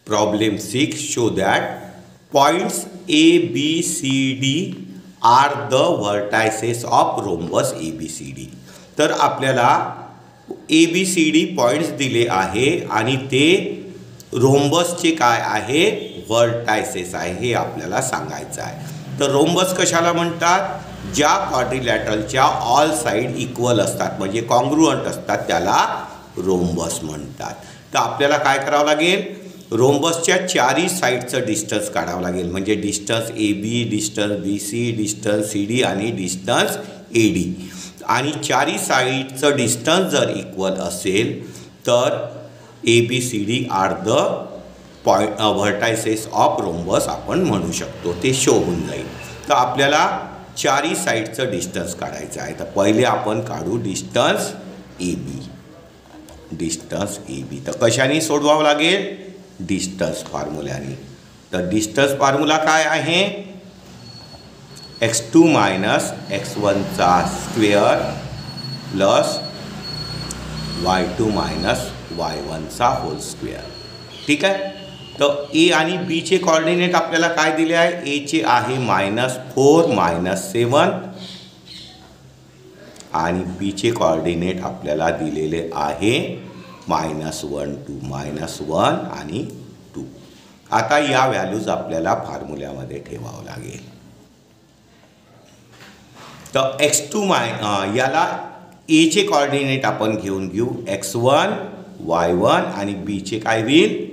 Problem 6, show that points A, B, C, D are the vertices of rhombus ABCD. तर आपल्याला ABCD points दिले आहे आणि ते रोम्बसचे काय आहे, व्हर्टायसेस आहे हे आपल्याला सांगायचं आहे. तर रोम्बस कशाला म्हणतात, ज्या क्वाड्रिलॅटरलच्या ऑल साइड इक्वल असतात म्हणजे कॉन्ग्रुअंट असतात त्याला रोम्बस म्हणतात. तर आपल्याला काय करावं लागेल, रोम्बसच्या चारही साइडचं डिस्टन्स काढावं लागेल म्हणजे distance AB, distance BC, distance CD आणि डिस्टन्स AD. आणि चारही साइडचं डिस्टन्स जर इक्वल असेल तर ABCD are the point vertices of rhombus आपण म्हणू शकतो, ते शो होऊन जाईल. तर आपल्याला चारही साइडचं डिस्टन्स काढायचं आहे. तर पहिले आपण काढू डिस्टन्स AB. डिस्टन्स AB तर कशाने सोडवावं लागेल, डिस्टन्स फॉर्म्युल्याने. तर डिस्टन्स फॉर्म्युला काय आहे, x2 मायनस x1 चा square plus y2 minus y1 चा होल स्क्वेअर. ठीक आहे. तर ए आणि बी चे कॉर्डिनेट आपल्याला काय दिले आहे, ए चे आहे -4 -7 आणि बी चे कॉर्डिनेट आपल्याला दिलेले आहे -1 2 -1 आणि 2. आता या व्हॅल्यूज आपल्याला फॉर्म्युल्यामध्ये ठेवावं लागेल. तर x2 याला ए चे कॉर्डिनेट आपण घेऊन घेऊ x1 y1 आणि बी चे काय होईल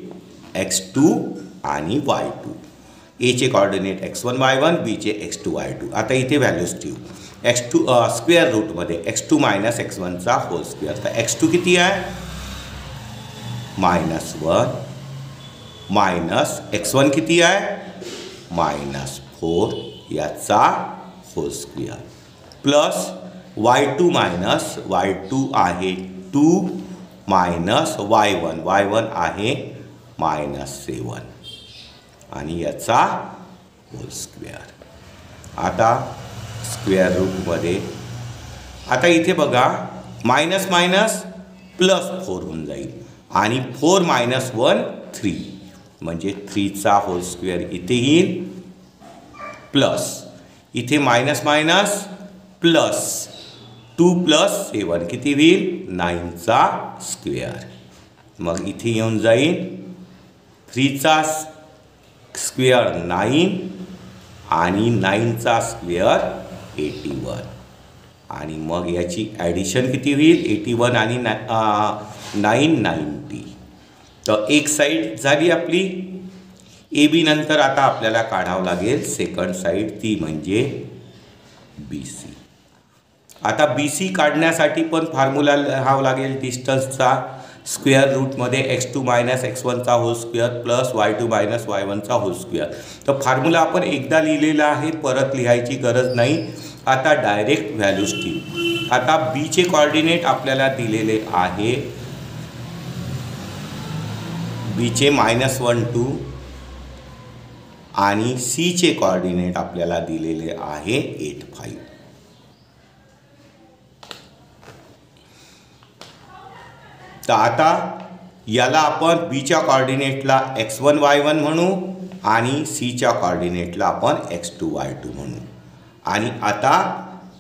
x2 आणि y2. ए चे कॉर्डिनेट x1 y1, बी चे x2 y2. आता इथे व्हॅल्यूज ठेवू. x2 स्क्वेअर रूटमध्ये x2 मायनस x1 चा होल स्क्वेअर. तर x2 किती आहे, -1 मायनस x1 किती आहे, -4 याचा hole square plus y2 minus y2 आहे 2 मायनस y1 आहे -7 आणि याचा होल स्क्वेअर. आता स्क्वेअर रूटमध्ये आता इथे बघा मायनस मायनस प्लस 4 होऊन जाईल आणि 4 - 1 3 म्हणजे 3 चा होल स्क्वेअर इथे येईल प्लस इथे मायनस मायनस प्लस 2 + 7 किती होईल 9 चा स्क्वेअर. मग इथे येऊन जाईल 3 चा स्क्वेअर 9 आणि 9 चा स्क्वेअर 81 आणि मग याची ॲडिशन किती होईल 81 आणि 9 90. तर एक साईड झाली आपली AB. नंतर आता आपल्याला काढावं लागेल सेकंड साईड, ती म्हणजे BC. आता BC काढण्यासाठी पण फॉर्म्युला लिहावा लागेल डिस्टन्सचा. स्क्वेअर रूटमध्ये x2 मायनस x1 चा hole square plus y2 minus y1 चा होल स्क्वेअर. तर फॉर्म्युला आपण एकदा लिहिलेला आहे, परत लिहायची गरज नाही. आता डायरेक्ट व्हॅल्यूज ठेवू. आता B चे कॉर्डिनेट आपल्याला दिलेले आहे, B चे -1 2 आणि C चे कॉर्डिनेट आपल्याला दिलेले आहे 8 5. तर आता याला आपण B च्या कॉर्डिनेटला x1 y1 म्हणू आणि C च्या कॉर्डिनेटला आपण x2 y2 म्हणू. आणि आता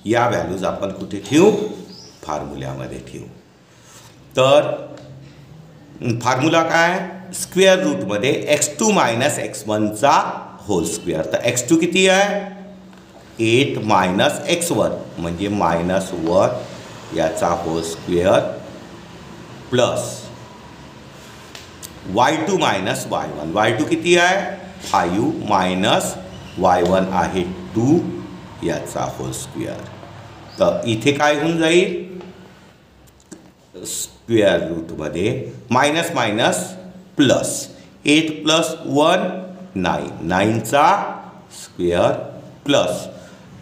या व्हॅल्यूज आपण कुठे ठेवू, फॉर्म्युल्यामध्ये ठेवू. तर फॉर्म्युला काय, स्क्वेअर रूटमध्ये x2 मायनस x1 चा होल स्क्वेअर. तर x2 किती आहे 8 मायनस x1 म्हणजे -1 याचा hole square plus y2 minus y1. y2 किती आहे 5 मायनस y1 आहे 2 याचा होल स्क्वेअर. तर इथे काय होऊन जाईल स्क्वेअर रूटमध्ये मायनस मायनस प्लस 8 + 1 9 9 चा स्क्वेअर प्लस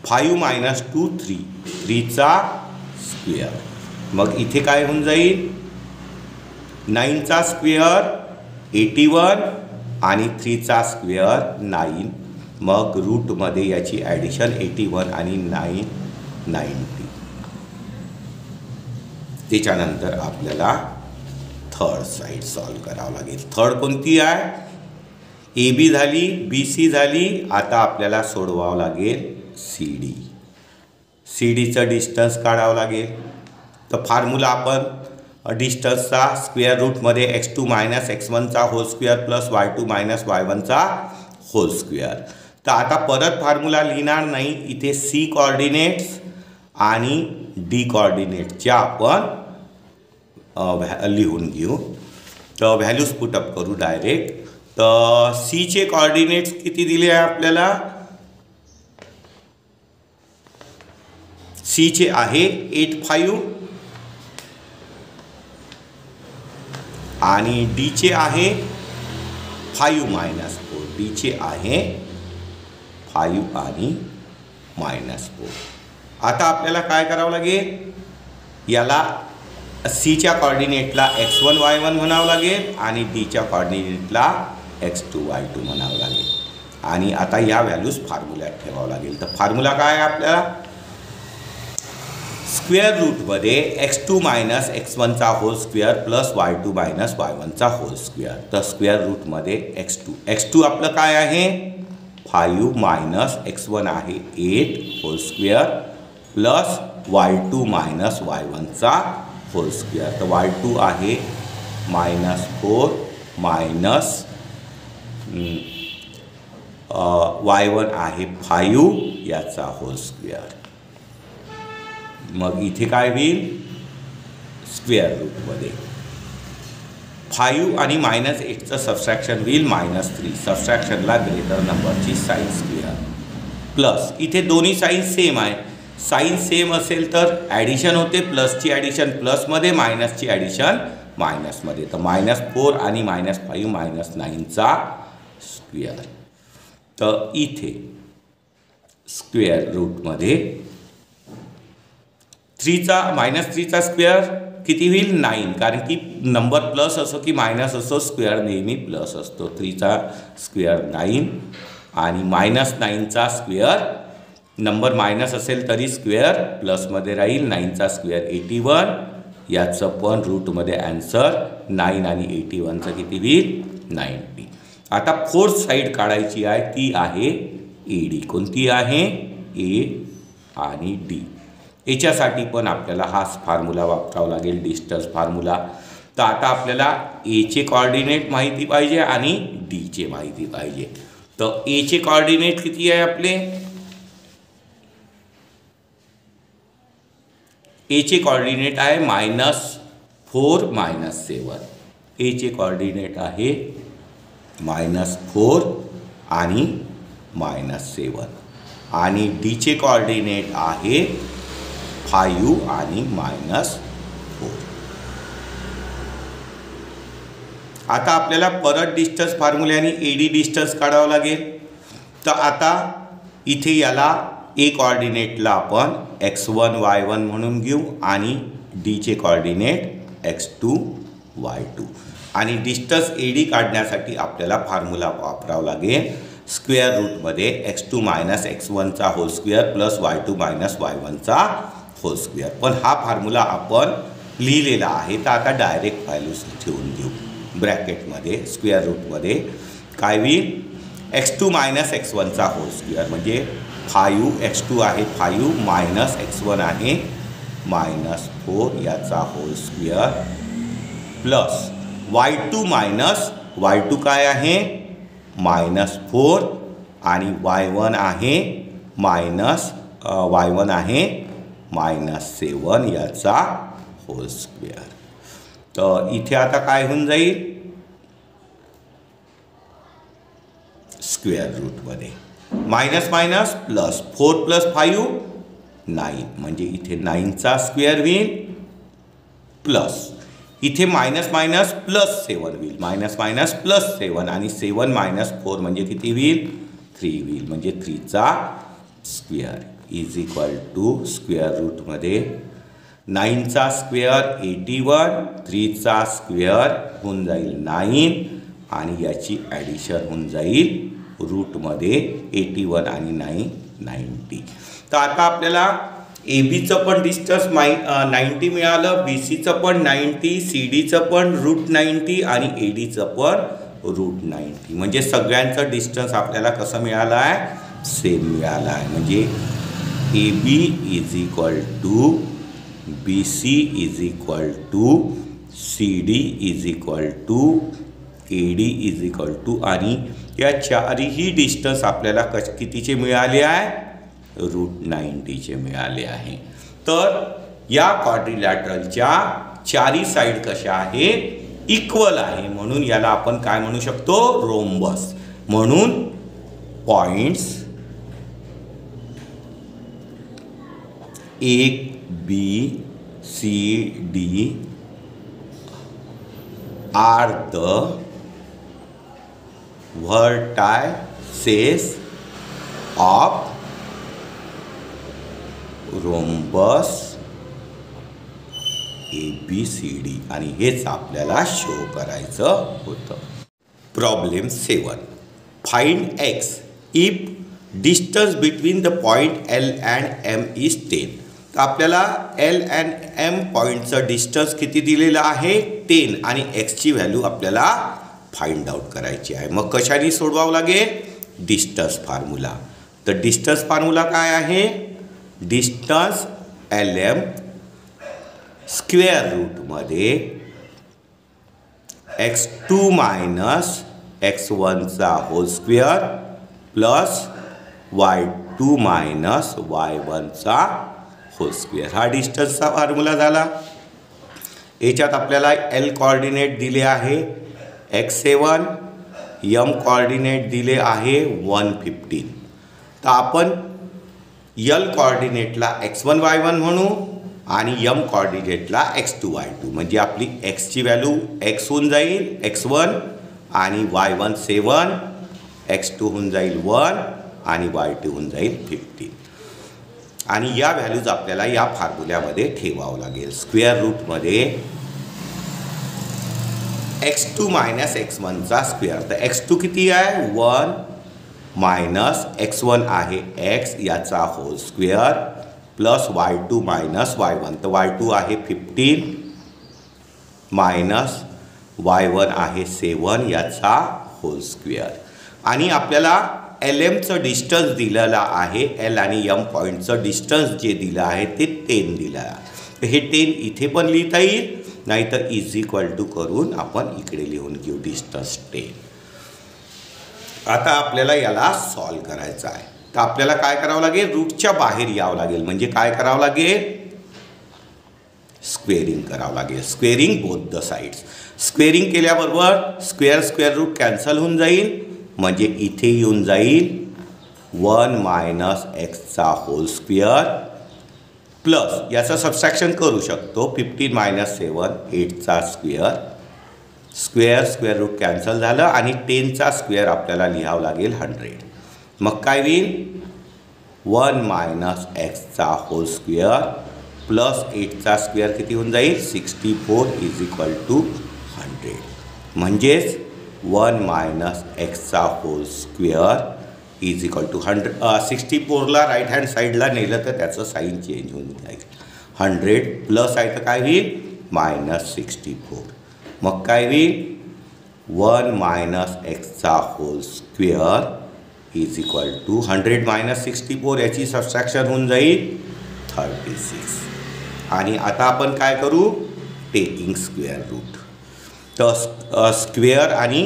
5 - 2 3 3 चा स्क्वेअर. मग इथे काय होऊन जाईल 9 चा स्क्वेअर 81 आणि 3 चा स्क्वेअर 9. मग रूटमध्ये याची ॲडिशन 81 आणि 9 90. त्याच्यानंतर आपल्याला थर्ड साईड सॉल्व करावं लागेल. थर्ड कोणती आहे ए बी झाली, बी सी झाली. आता आपल्याला सोडवावं लागेल सी डी. सी डीचं डिस्टन्स काढावं लागेल. तर फॉर्म्युला आपण डिस्टन्सचा स्क्वेअर रूटमध्ये x2 मायनस x1चा whole square plus y2 minus y1चा होल स्क्वेअर. तर आता परत फॉर्म्युला लिहिणार नाही. इथे सी कॉर्डिनेट्स आणि डी कॉर्डिनेटच्या आपण लिहून घेऊ. तर व्हॅल्यूज पुटअप करू डायरेक्ट. तर सीचे कॉर्डिनेट्स किती दिले आहे आपल्याला? सीचे आहे 8 5 आणि डीचे आहे 5 मायनस 4. डीचे आहे 5 आणि मायनस 4. आता आपल्याला काय करावं लागेल? याला सीच्या कॉर्डिनेटला x1 y1 म्हणावं लागेल आणि डीच्या कॉर्डिनेटला x2 y2 म्हणावं लागेल. आणि आता या व्हॅल्यूज फॉर्म्युल्यात ठेवावं लागेल. तर फॉर्म्युला काय आहे आपल्याला? स्क्वेअर रूटमध्ये x2 मायनस x1चा whole square plus y2 minus y1चा होल स्क्वेअर. तर स्क्वेअर रूटमध्ये x2 आपलं काय आहे? 5 मायनस x1 आहे 8 whole square plus y2 minus y1चा होल स्क्वेअर. तर y2 आहे मायनस 4 मायनस y1 आहे 5 याचा होल स्क्वेअर. मग इथे काय होईल? स्क्वेअर रूटमध्ये 5 आणि मायनस 8चं सबस्ट्रॅक्शन होईल -3. सबस्ट्रॅक्शनला ग्रेटर नंबरची साईन स्क्वेअर प्लस इथे दोन्ही साईन सेम आहे. साईन सेम असेल तर ॲडिशन होते. प्लसची ॲडिशन प्लसमध्ये, मायनसची ॲडिशन मायनसमध्ये. तर -4 आणि -5 -9चा स्क्वेअर. तर इथे स्क्वेअर रूटमध्ये -3चा स्क्वेअर किती होईल? 9. कारण की नंबर प्लस असो की मायनस असो स्क्वेअर नेहमी प्लस असतो. 3चा स्क्वेअर 9 आणि -9चा स्क्वेअर नंबर मायनस असेल तरी स्क्वेअर प्लसमध्ये राहील. 9चा स्क्वेअर 81. याचं पण रूटमध्ये ॲन्सर 9 आणि 81चं किती होईल? 90. आता फोर्थ साईड काढायची आहे. ती आहे ए डी. कोणती आहे? ए आणि डी. याच्यासाठी पण आपल्याला हाच फॉर्म्युला वापरावा लागेल, डिस्टन्स फॉर्म्युला. तर आता आपल्याला एचे कॉर्डिनेट माहिती पाहिजे आणि डीचे माहिती पाहिजे. तर एचे कॉर्डिनेट किती आहे आपले? एचे कॉर्डिनेट आहे -4 -7. एचे कॉर्डिनेट आहे -4 आणि -7 आणि डीचे कॉर्डिनेट आहे 5 आणि -4. आता आपल्याला परत डिस्टन्स फॉर्म्युल्याने ए डी डिस्टन्स काढावं लागेल. तर आता इथे याला ए कॉर्डिनेटला आपण x1 y1 म्हणून घेऊ आणि डीचे कॉर्डिनेट x2 y2. आणि डिस्टन्स ए डी काढण्यासाठी आपल्याला फॉर्म्युला वापरावा लागेल. स्क्वेअर रूटमध्ये x2 मायनस x1चा whole square plus y2 minus y1चा होल स्क्वेअर. पण हा फॉर्म्युला आपण लिहिलेला आहे. तर आता डायरेक्ट व्हॅल्यूज ठेवून घेऊ ब्रॅकेटमध्ये. स्क्वेअर रूटमध्ये काय होईल? x2 मायनस x1चा होल स्क्वेअर म्हणजे 5. x2 आहे 5 मायनस x1 आहे -4 याचा hole square plus y2 minus y2 काय आहे? -4 आणि y1 आहे -7 याचा होल स्क्वेअर. तर इथे आता काय होऊन जाईल? स्क्वेअर रूटमध्ये मायनस मायनस प्लस 4 + 5 9 म्हणजे इथे 9चा स्क्वेअर होईल प्लस इथे -- +7 होईल. -+ आणि 7 - 4 म्हणजे किती होईल? 3 होईल. म्हणजे 3चा square is equal to square रूटमध्ये 9चा स्क्वेअर 81, 3चा स्क्वेअर होऊन जाईल 9 आणि याची ॲडिशन होऊन जाईल रूटमध्ये 81 आणि 9 90. तर आता आपल्याला ए बीचं पण डिस्टन्स 90 मिळालं, बी सीचं पण 90, सी डीचं पण √90 आणि ए डीचं पण √90. म्हणजे सगळ्यांचं डिस्टन्स आपल्याला कसं मिळालं आहे, सेम मिळालं आहे. म्हणजे AB is equal to BC is equal to CD is equal to AD is equal to, आणि या चारही डिस्टन्स आपल्याला कितीचे मिळाले आहे, √90चे मिळाले आहे. तर या क्वाड्रिलॅटरलच्या चारी साईड कशा आहे, इक्वल आहे. म्हणून याला आपण काय म्हणू शकतो, रोम्बस. म्हणून points A, B, C, D are the vertices of rhombus ABCD. आणि हेच आपल्याला शो करायचं होतं. Problem 7. Find x if distance between the point L and M is 10. तर आपल्याला L and M पॉईंटचं डिस्टन्स किती दिलेलं आहे, 10, आणि एक्सची व्हॅल्यू आपल्याला फाइंड आउट करायची आहे. मग कशाने सोडवावं लागेल, डिस्टन्स फॉर्म्युला. तर डिस्टन्स फॉर्म्युला काय आहे, डिस्टन्स LM स्क्वेअर रूटमध्ये x2 मायनस x1चा whole square plus y2 minus y1चा होल स्क्वेअर. हा डिस्टन्सचा फॉर्म्युला झाला. याच्यात आपल्याला L कोऑर्डिनेट दिले आहे x7, M कोऑर्डिनेट दिले आहे 115. तर आपण L कोऑर्डिनेटला x1 y1 म्हणू आणि M कोऑर्डिनेटला x2 y2. म्हणजे आपली xची व्हॅल्यू x होऊन जाईल x1 आणि y1 7, x2 होऊन जाईल 1 आणि y2 होऊन जाईल 15. आणि या व्हॅल्यूज आपल्याला या फॉर्म्युल्यामध्ये ठेवावं लागेल. स्क्वेअर रूटमध्ये x2 मायनस x1चा स्क्वेअर. तर x2 किती आहे, 1 मायनस x1 आहे x याचा hole square plus y2 minus y1. तर y2 आहे 15 मायनस y1 आहे 7 याचा होल स्क्वेअर. आणि आपल्याला LMचं डिस्टन्स दिलेलं आहे, L आणि M पॉईंटचं डिस्टन्स जे दिलं आहे ते 10 दिलं आहे. हे 10 इथे पण लिहिता येईल, नाहीतर इज इक्वल टू करून आपण इकडे लिहून घेऊ डिस्टन्स 10. आता आपल्याला याला सॉल्व करायचं आहे. तर आपल्याला काय करावं लागेल, रूटच्या बाहेर यावं लागेल. म्हणजे काय करावं लागेल, स्क्वेअरिंग करावं लागेल. Squaring both the sides. Squaring केल्याबरोबर स्क्वेअर रूट कॅन्सल होऊन जाईल. म्हणजे इथे येऊन जाईल 1 मायनस एक्सचा होल स्क्वेअर प्लस याचं सबस्ट्रॅक्शन करू शकतो 15 मायनस 7 8चा स्क्वेअर. स्क्वेअर रूट कॅन्सल झालं आणि 10चा स्क्वेअर आपल्याला लिहावं लागेल 100. मग काय होईल, 1 मायनस एक्सचा होल स्क्वेअर प्लस 8चा स्क्वेअर किती होऊन जाईल, 64 इज इक्वल टू 100. म्हणजेच 1 मायनस एक्सचा whole square is equal to 100. 64ला राईट हँड साईडला नेलं तर त्याचं साईन चेंज होऊन जाईल. 100 प्लस आहे तर काय होईल, मायनस 64. मग काय होईल, 1 मायनस एक्सचा whole square is equal to 100 minus 64 याची सबस्ट्रॅक्शन होऊन जाईल 36. आणि आता आपण काय करू, टेकिंग स्क्वेअर रूट. तर स्क्वेअर आणि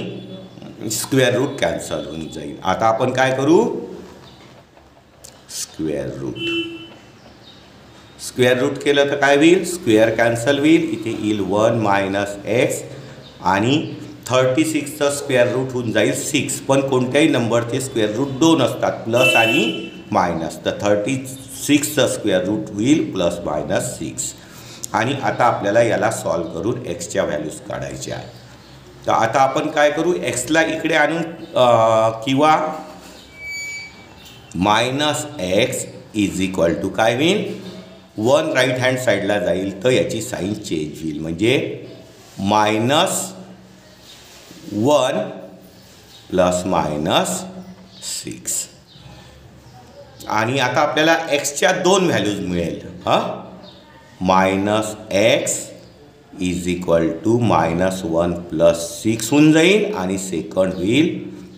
स्क्वेअर रूट कॅन्सल होऊन जाईल. आता आपण काय करू, स्क्वेअर रूट केलं तर काय होईल, स्क्वेअर कॅन्सल होईल. इथे येईल 1 मायनस एक्स आणि 36चं स्क्वेअर रूट होऊन जाईल 6. पण कोणत्याही नंबरचे स्क्वेअर रूट 2 असतात, प्लस आणि मायनस. तर 36चं स्क्वेअर रूट होईल प्लस मायनस 6. आणि आता आपल्याला याला सॉल्व करून एक्सच्या व्हॅल्यूज काढायच्या आहे. तर आता आपण काय करू, एक्सला इकडे आणून किंवा minus X is equal to काय होईल, 1 राईट हँड साईडला जाईल तर याची साईन चेंज होईल. म्हणजे मायनस 1 प्लस मायनस 6. आणि आता आपल्याला एक्सच्या 2 व्हॅल्यूज मिळेल. Minus X is equal to -1 + 6 होऊन जाईल आणि सेकंड होईल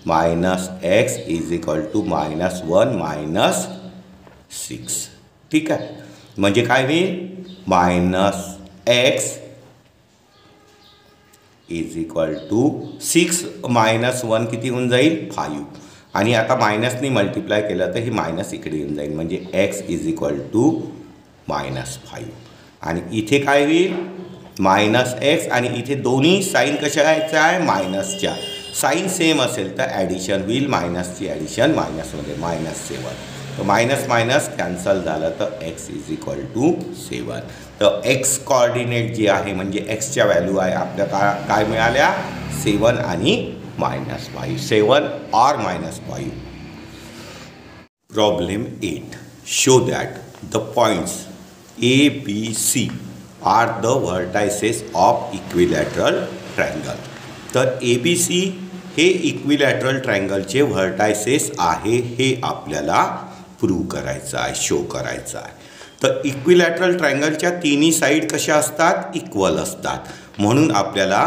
-x इज इक्वल टू -1 - 6. ठीक आहे, म्हणजे काय होईल -x इज इक्वल टू 6 - 1 किती होऊन जाईल 5. आणि आता मायनसनी मल्टिप्लाय केलं तर ही मायनस इकडे येऊन जाईल, म्हणजे x इज इक्वल टू -5. आणि इथे काय होईल -x आणि इथे दोन्ही साईन कशाच्या आहे मायनसच्या. साईन सेम असेल तर ॲडिशन होईल, मायनसची ॲडिशन मायनसमध्ये -7. तर मायनस कॅन्सल झालं तर x इज इक्वल टू 7. तर x कॉर्डिनेट जी आहे म्हणजे एक्सच्या व्हॅल्यू आहे आपल्या काय मिळाल्या 7 आणि -5. 7 or -5. Problem 8. Show that the points A, B, C are the vertices of equilateral triangle. तर ABC हे इक्विलॅटरल ट्रायंगलचे व्हर्टायसेस आहे हे आपल्याला प्रूव्ह करायचं आहे, शो करायचं आहे. तर इक्विलॅटरल ट्रायंगलच्या तिन्ही साईड कशा असतात इक्वल असतात, म्हणून आपल्याला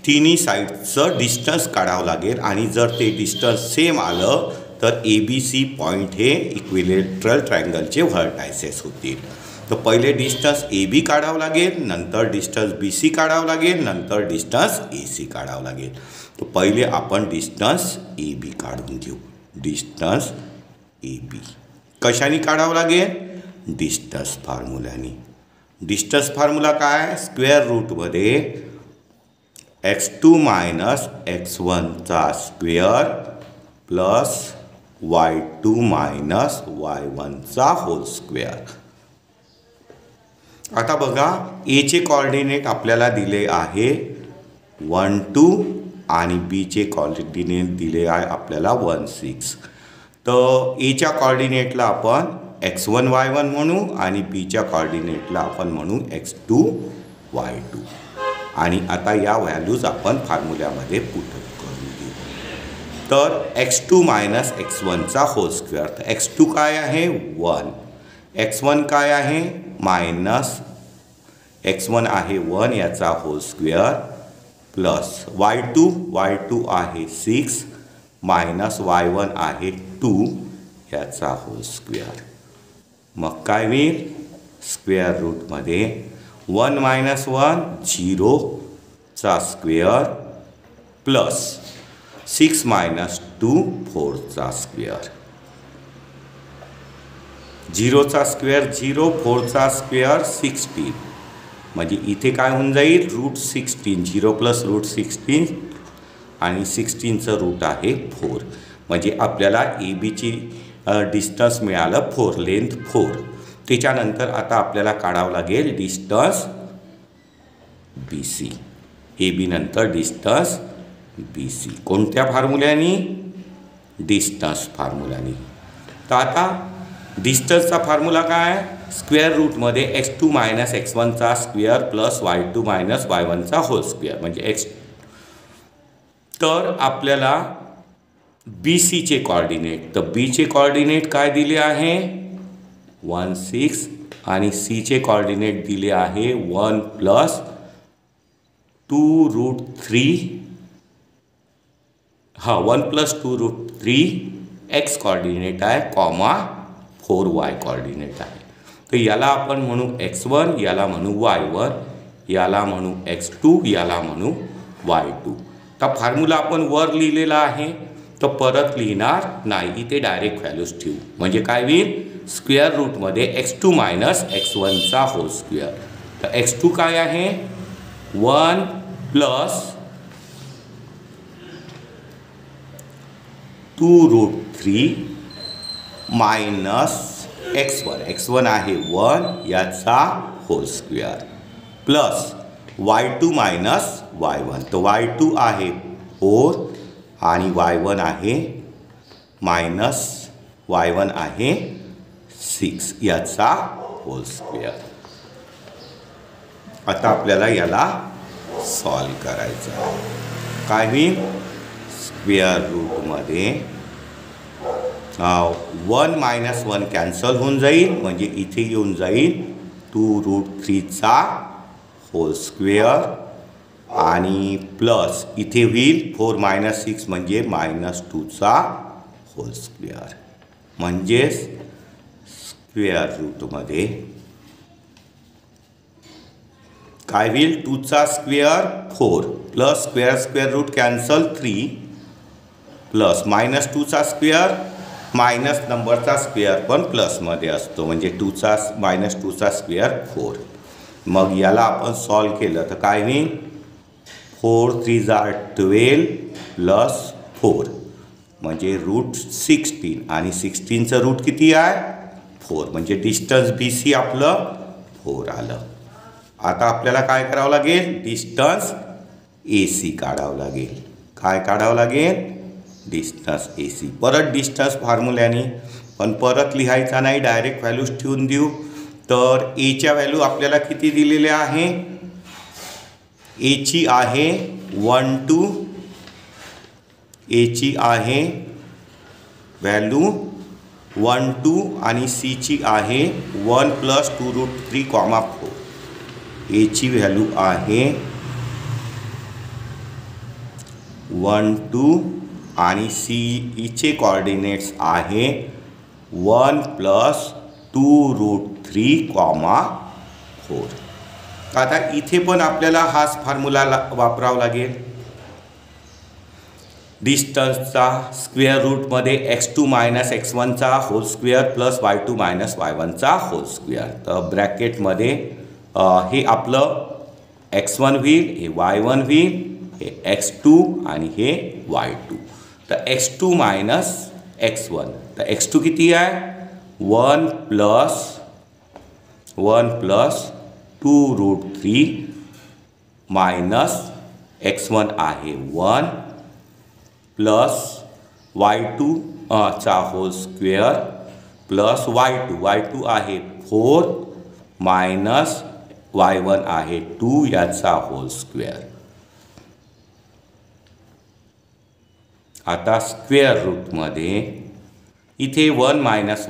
तिन्ही साईडचं डिस्टन्स काढावं लागेल. आणि जर ते डिस्टन्स सेम आलं तर ABC पॉईंट हे इक्विलॅटरल ट्रायंगलचे व्हर्टायसेस होतील. तर पहिले डिस्टन्स AB काढावं लागेल, नंतर डिस्टन्स BC काढावं लागेल, नंतर डिस्टन्स AC काढावं लागेल. तर पहिले आपण डिस्टन्स AB काढून घेऊ. डिस्टन्स AB कशाने काढावं लागेल डिस्टन्स फॉर्म्युलाने. डिस्टन्स फॉर्म्युला काय स्क्वेअर रूटमध्ये x2 - x1चा स्क्वेअर प्लस y2 - y1चा होल स्क्वेअर. आता बघा एचे कॉर्डिनेट आपल्याला दिले आहे 1 2 आणि बीचे कॉर्डिनेट दिले आहे आपल्याला 1 6. तर एच्या कॉर्डिनेटला आपण x1 y1 म्हणू आणि बीच्या कॉर्डिनेटला आपण म्हणू x2 y2. आणि आता या व्हॅल्यूज आपण फॉर्म्युल्यामध्ये पुट करून देऊ. तर x2 - x1चा होल स्क्वेअर. तर x2 काय आहे 1, x1 काय आहे -x1 आहे 1 याचा होल स्क्वेअर प्लस y2 आहे 6 मायनस y1 आहे 2 याचा होल स्क्वेअर. मग काय होईल स्क्वेअर रूटमध्ये 1 - 1 0 चा स्क्वेअर प्लस 6 - 2 4 चा स्क्वेअर. 0 चा स्क्वेअर 0, 4 चा स्क्वेअर 16. म्हणजे इथे काय होऊन जाईल √16. 0 + √16 आणि 16चं रूट आहे 4. म्हणजे आपल्याला ABची डिस्टन्स मिळालं 4, लेंथ 4. त्याच्यानंतर आता आपल्याला काढावं लागेल डिस्टन्स BC. AB नंतर डिस्टन्स BC कोणत्या फॉर्म्युल्याने डिस्टन्स फॉर्म्युल्याने. तर आता डिस्टन्सचा फॉर्म्युला काय स्क्वेअर रूटमध्ये x2 - x1चा स्क्वेअर प्लस y2 - y1चा होल स्क्वेअर म्हणजे x. तर आपल्याला BCचे कॉर्डिनेट, तर Bचे कॉर्डिनेट काय दिले आहे 1 6 आणि Cचे कॉर्डिनेट दिले आहे 1 + 2√3. 1 + 2√3 x कॉर्डिनेट आहे कॉमा 4y कॉर्डिनेट आहे. तर याला आपण म्हणू x1, याला म्हणू y1, याला म्हणू x2, याला म्हणू y2. तर फॉर्म्युला आपण वर लिहिलेला आहे तर परत लिहिणार नाही, इथे डायरेक्ट व्हॅल्यूज ठेवू. म्हणजे काय होईल स्क्वेअर रूटमध्ये x2 - x1चा होल स्क्वेअर. तर x2 काय आहे 1 + 2√3 मायनस x1 आहे 1 याचा hole square plus y2 - y1. तर y2 आहे 4 आणि y1 आहे -y1 आहे 6 याचा होल स्क्वेअर. आता आपल्याला याला सॉल्व करायचं आहे. काय होईल स्क्वेअर रूटमध्ये 1 - 1 कॅन्सल होऊन जाईल म्हणजे इथे येऊन जाईल 2√3चा होल स्क्वेअर आणि प्लस इथे होईल 4 - 6 म्हणजे -2चा होल स्क्वेअर. म्हणजेच स्क्वेअर रूटमध्ये काय होईल 2चा square 4 plus square root cancel 3 plus -2चा स्क्वेअर मायनस नंबरचा स्क्वेअर पण प्लसमध्ये असतो म्हणजे -2चा स्क्वेअर 4. मग याला आपण सॉल्व केलं तर काय होईल 4 × 3 = 12 प्लस 4 म्हणजे रूट 16 आणि 16चं रूट किती आहे 4 म्हणजे डिस्टन्स BC आपलं 4 आलं. आता आपल्याला काय करावं लागेल डिस्टन्स AC काढावं लागेल. काय काढावं लागेल डिस्टन्स AC. परत डिस्टन्स फॉर्म्युल्याने पण परत लिहायचा नाही डायरेक्ट व्हॅल्यूज ठेवून देऊ. तर Aच्या व्हॅल्यू आपल्याला किती दिलेल्या आहे Aची आहे 1 2 Aची आहे व्हॅल्यू 1 2 आणि Cची आहे 1 + 2√3, 4. Aची व्हॅल्यू आहे 1 2 आणि Cचे कोऑर्डिनेट्स आहे 1 + 2√3, 4. आता इथे पण आपल्याला हाच फॉर्म्युला वापरावा लागेल. डिस्टन्सचा स्क्वेअर रूटमध्ये x2 - x1चा होल स्क्वेअर प्लस y2 - y1चा होल स्क्वेअर. तर ब्रॅकेटमध्ये हे आपलं x1 होईल, हे y1 होईल, हे x2 आणि हे y2. तर x2 - x1 तर x2 किती आहे 1 + 2√3 मायनस x1 आहे 1 प्लस y2 चा होल स्क्वेअर प्लस y2 आहे 4 मायनस y1 आहे 2 याचा होल स्क्वेअर. आता स्क्वेअर रूटमध्ये इथे 1 -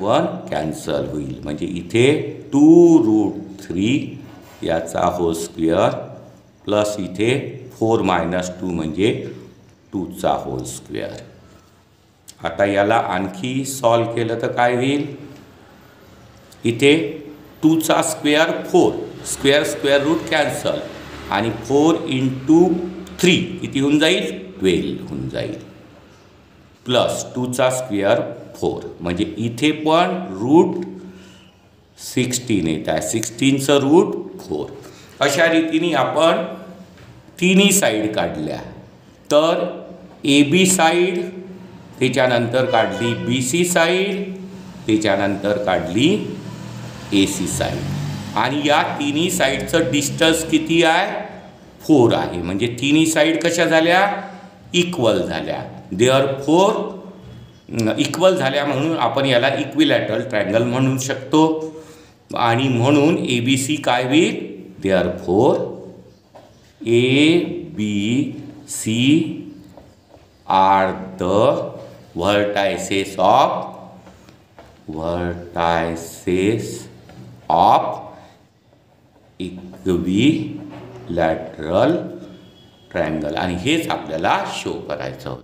1 कॅन्सल होईल म्हणजे इथे 2√3 याचा होल स्क्वेअर प्लस इथे 4 - 2 म्हणजे 2चा होल स्क्वेअर. आता याला आणखी सॉल्व केलं तर काय होईल इथे 2चा स्क्वेअर 4 स्क्वेअर रूट कॅन्सल आणि 4 × 3 किती होऊन जाईल 12 होऊन जाईल प्लस 2चा स्क्वेअर 4 म्हणजे इथे पण रूट 16 येत आहे 16चं रूट 4. अशा रीतीने आपण तिन्ही साईड काढल्या. तर AB साईड त्याच्यानंतर काढली BC साईड त्याच्यानंतर काढली AC साईड आणि या तिन्ही साईडचं डिस्टन्स किती आहे 4 आहे म्हणजे तिन्ही साईड कशा झाल्या इक्वल झाल्या. देअरफोर इक्वल झाल्या म्हणून आपण याला इक्विलॅटरल ट्रायंगल म्हणू शकतो आणि म्हणून ABC काय होईल therefore ABC are the vertices of equilateral triangle आणि हेच आपल्याला शो करायचं होतं.